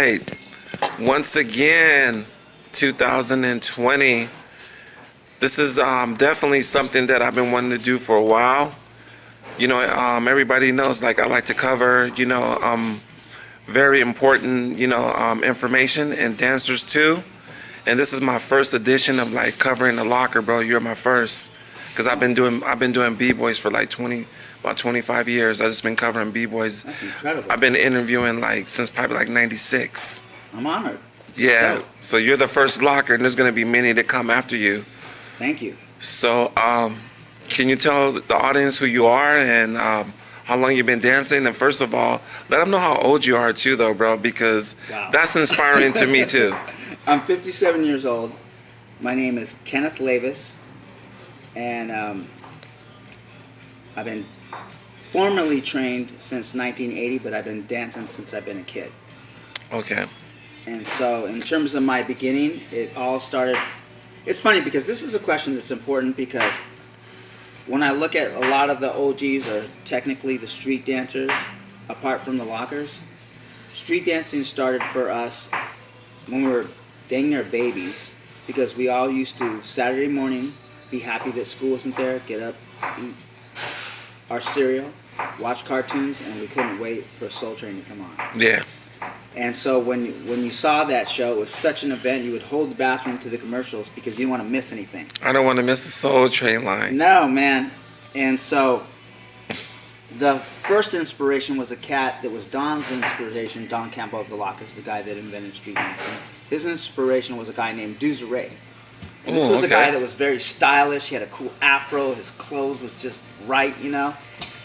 right. Once again, 2020. This is definitely something that I've been wanting to do for a while. Everybody knows, like, I like to cover, very important, information, and dancers too. And this is my first edition of like covering the locker, bro. You're my first, because I've been doing b-boys for like about 25 years. I've just been covering b-boys. That's incredible. I've been interviewing like since probably like '96. I'm honored. Yeah. Dope. So you're the first locker, and there's gonna be many to come after you. Thank you. So, can you tell the audience who you are and how long you've been dancing? And first of all, let them know how old you are too, though, bro, because that's inspiring to me too. I'm 57 years old. My name is Kenneth Lavis, and I've been formally trained since 1980, but I've been dancing since I've been a kid. Okay. And so, in terms of my beginning, it all started. It's funny because this is a question that's important, because when I look at a lot of the OGs, or technically the street dancers, apart from the lockers, street dancing started for us when we were dang near babies, because we all used to Saturday morning be happy that school wasn't there, get up, eat our cereal, watch cartoons, and we couldn't wait for Soul Train to come on. Yeah. And so when you saw that show, it was such an event. You would hold the bathroom to the commercials because you didn't want to miss anything. I don't want to miss the Soul Train line. No, man. And so the first inspiration was a cat that was Don's inspiration, Don Campbell of the Lockers, the guy that invented street dancing. His inspiration was a guy named U.S.A. And this was a guy that was very stylish. He had a cool afro. His clothes was just right,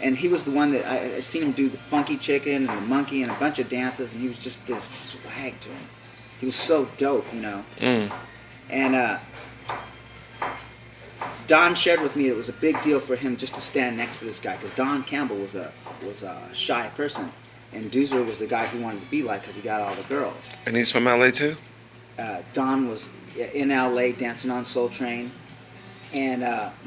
And he was the one that I seen him do the Funky Chicken and the Monkey and a bunch of dances, and he was just this swag to him. He was so dope, And Don shared with me it was a big deal for him just to stand next to this guy, because Don Campbell was a shy person, and Doozer was the guy he wanted to be like because he got all the girls. And he's from LA too? Don was in LA dancing on Soul Train, and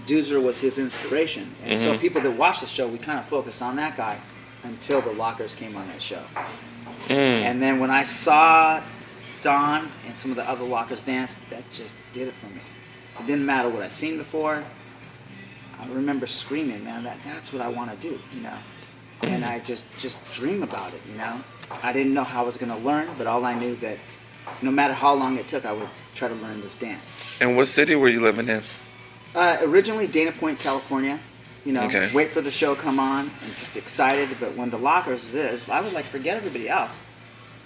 Doozer was his inspiration. And so people that watch the show, we kind of focus on that guy until the Lockers came on that show. And then when I saw Don and some of the other Lockers dance, that just did it for me. It didn't matter what I'd seen before. I remember screaming, man, that's what I want to do, And I just dream about it, I didn't know how I was going to learn, but all I knew that no matter how long it took, I would try to learn this dance. And what city were you living in? Originally Dana Point, California. Wait for the show come on, and just excited. But when the Lockers I would forget everybody else.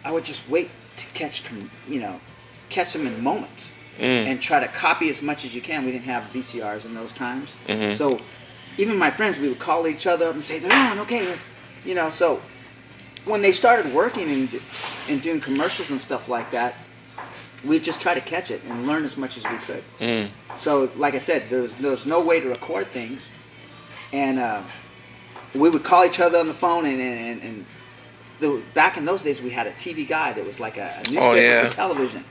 I would just wait to catch them in moments, and try to copy as much as you can. We didn't have VCRs in those times, so even my friends, we would call each other up and say, "They're on, okay," So when they started working and doing commercials and stuff like that, we'd just try to catch it and learn as much as we could. So, like I said, there was no way to record things, and we would call each other on the phone, and back in those days, we had a TV guide. It was like a newspaper for television.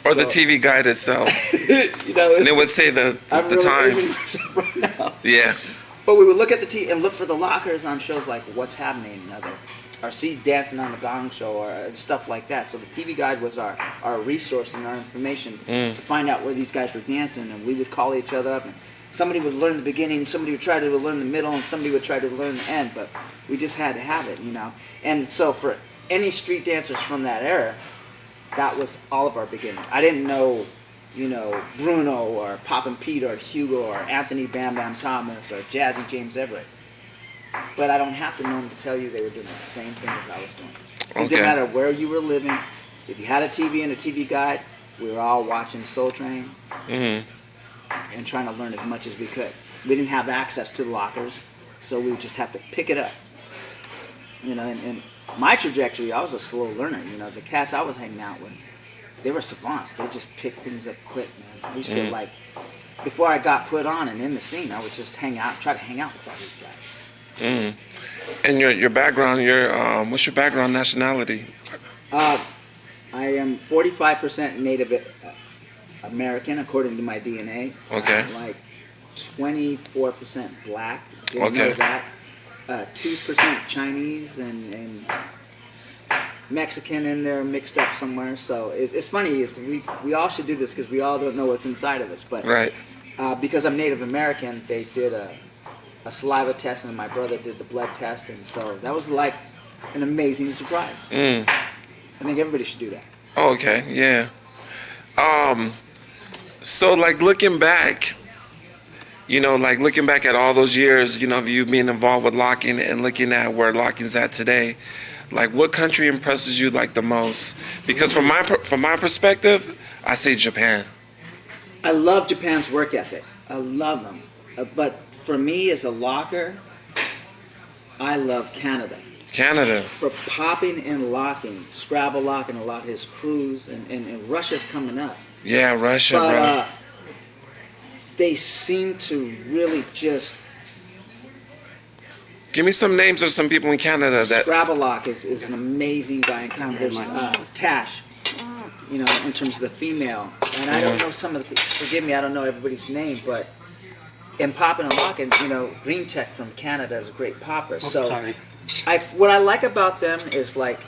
Or the TV guide itself. And it would say the times. Right now. Yeah. But we would look at the TV and look for the Lockers on shows like What's Happening, or see Dancing on the Gong Show, or stuff like that. So the TV guide was our resource and our information to find out where these guys were dancing, and we would call each other up, and somebody would learn the beginning, somebody would try to learn the middle, and somebody would try to learn the end, but we just had to have it, And so for any street dancers from that era, that was all of our beginning. I didn't know, Bruno or Poppin' Pete or Hugo or Anthony Bam Bam Thomas or Jazzy James Everett. But I don't have to know them to tell you they were doing the same thing as I was doing. It didn't matter where you were living. If you had a TV and a TV guide, we were all watching Soul Train and trying to learn as much as we could. We didn't have access to the Lockers, so we would just have to pick it up. And my trajectory, I was a slow learner. The cats I was hanging out with, they were savants. They just picked things up quick, man. I used to, before I got put on and in the scene, I would just try to hang out with all these guys. And your background, what's your background nationality? I am 45% Native American, according to my DNA. Okay. I'm 24% black. Didn't know that. 2% Chinese, and Mexican in there mixed up somewhere. So it's funny. We all should do this because we all don't know what's inside of us. But Right. because I'm Native American, they did a saliva test, and my brother did the blood test, and so that was like an amazing surprise. Mm. I think everybody should do that. Oh, okay. Yeah. So like looking back, like looking back at all those years, of you being involved with locking and looking at where locking's at today, like what country impresses you like the most? Because from my perspective, I say Japan. I love Japan's work ethic. I love them. But for me as a locker, I love Canada. Canada. For popping and locking, Scrabble locking a lot, his crews, and Russia's coming up. Yeah, Russia, But bro. they seem to really just... Give me some names of some people in Canada that... Scrabble lock is an amazing guy. And kind of there's Tash, in terms of the female. And I don't know some of the... Forgive me, I don't know everybody's name, but... In popping and locking, Green Tech from Canada is a great popper. So, what I like about them is like,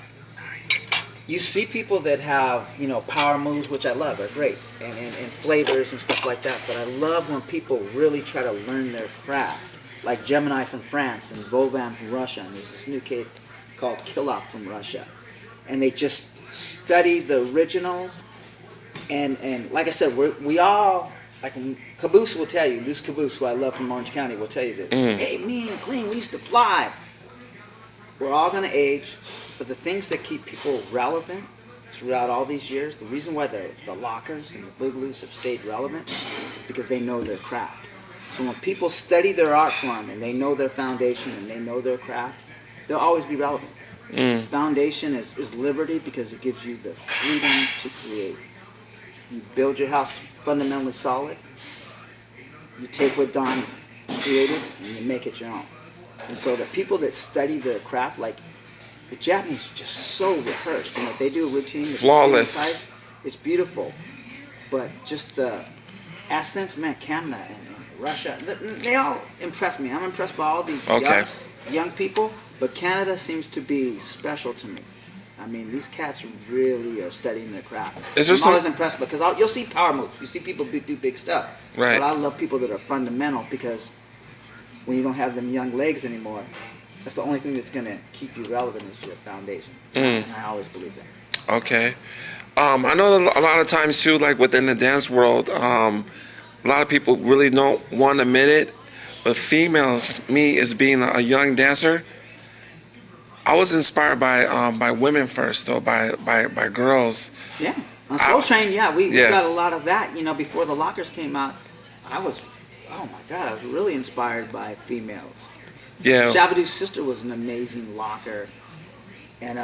you see people that have, power moves, which I love, are great, and flavors and stuff like that. But I love when people really try to learn their craft, like Gemini from France and Vovan from Russia, and there's this new kid called Kiloff from Russia, and they just study the originals, and like I said, we all. Like Caboose will tell you, this Caboose, who I love from Orange County, will tell you that, hey, me and Kleen, we used to fly. We're all going to age, but the things that keep people relevant throughout all these years, the reason why the lockers and the boogaloos have stayed relevant is because they know their craft. So when people study their art form and they know their foundation and they know their craft, they'll always be relevant. Foundation is liberty because it gives you the freedom to create. You build your house fundamentally solid. You take what Don created and you make it your own. And so the people that study the craft, like the Japanese, are just so rehearsed. They do a routine. Flawless. It's beautiful. But just the essence, man, Canada and Russia, they all impress me. I'm impressed by all these young people, but Canada seems to be special to me. I mean, these cats really are studying their craft. I'm always impressed because you'll see power moves. You see people do big stuff. Right. But I love people that are fundamental because when you don't have them young legs anymore, that's the only thing that's going to keep you relevant is your foundation. And I always believe that. Okay. I know that a lot of times, too, like within the dance world, a lot of people really don't want to admit it, but females, me as being a young dancer, I was inspired by women first, though, by girls. Yeah. On Soul Train, we got a lot of that. Before the lockers came out, I was really inspired by females. Yeah. Shabadoo's sister was an amazing locker. And,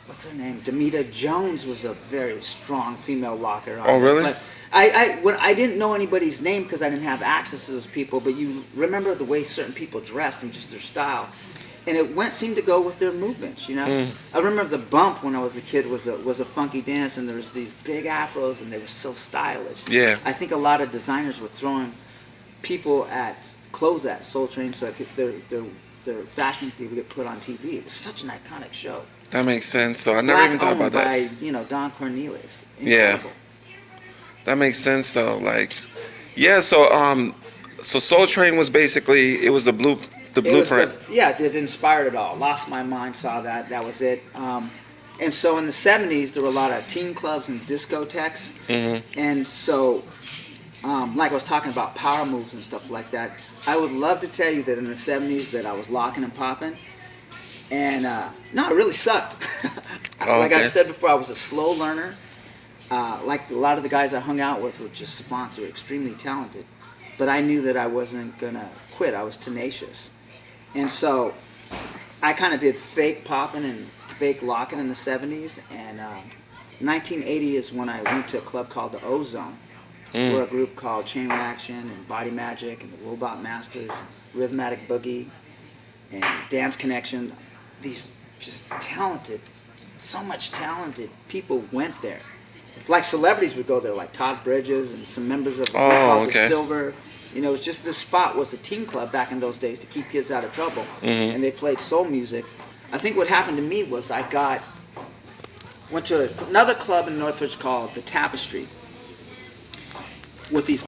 what's her name? Demita Jones was a very strong female locker. Oh, really? But I didn't know anybody's name because I didn't have access to those people, but you remember the way certain people dressed and just their style. And it seemed to go with their movements, I remember the bump when I was a kid was a funky dance, and there was these big afros, and they were so stylish. Yeah. I think a lot of designers were throwing people at clothes at Soul Train so their fashion could get put on TV. It was such an iconic show. That makes sense, though. I never even thought about that. By Don Cornelius. Yeah. Incredible. That makes sense, though. Like, yeah. So Soul Train was basically the blueprint. It inspired it all. Lost My Mind, saw that. That was it. And so in the 70s, there were a lot of teen clubs and discotheques. And so, like I was talking about power moves and stuff like that, I would love to tell you that in the 70s that I was locking and popping. And, no, it really sucked. Like I said before, I was a slow learner. Like a lot of the guys I hung out with were just savants who were extremely talented. But I knew that I wasn't going to quit. I was tenacious. And so I kind of did fake popping and fake locking in the 70s. And 1980 is when I went to a club called the Ozone, where a group called Chain Reaction and Body Magic and the Robot Masters, and Rhythmatic Boogie, and Dance Connection, these just talented, so much talented people went there. It's like celebrities would go there, like Todd Bridges and some members of the group called the Silver. It was just this spot was a teen club back in those days to keep kids out of trouble. And they played soul music. I think what happened to me was went to another club in Northridge called the Tapestry with these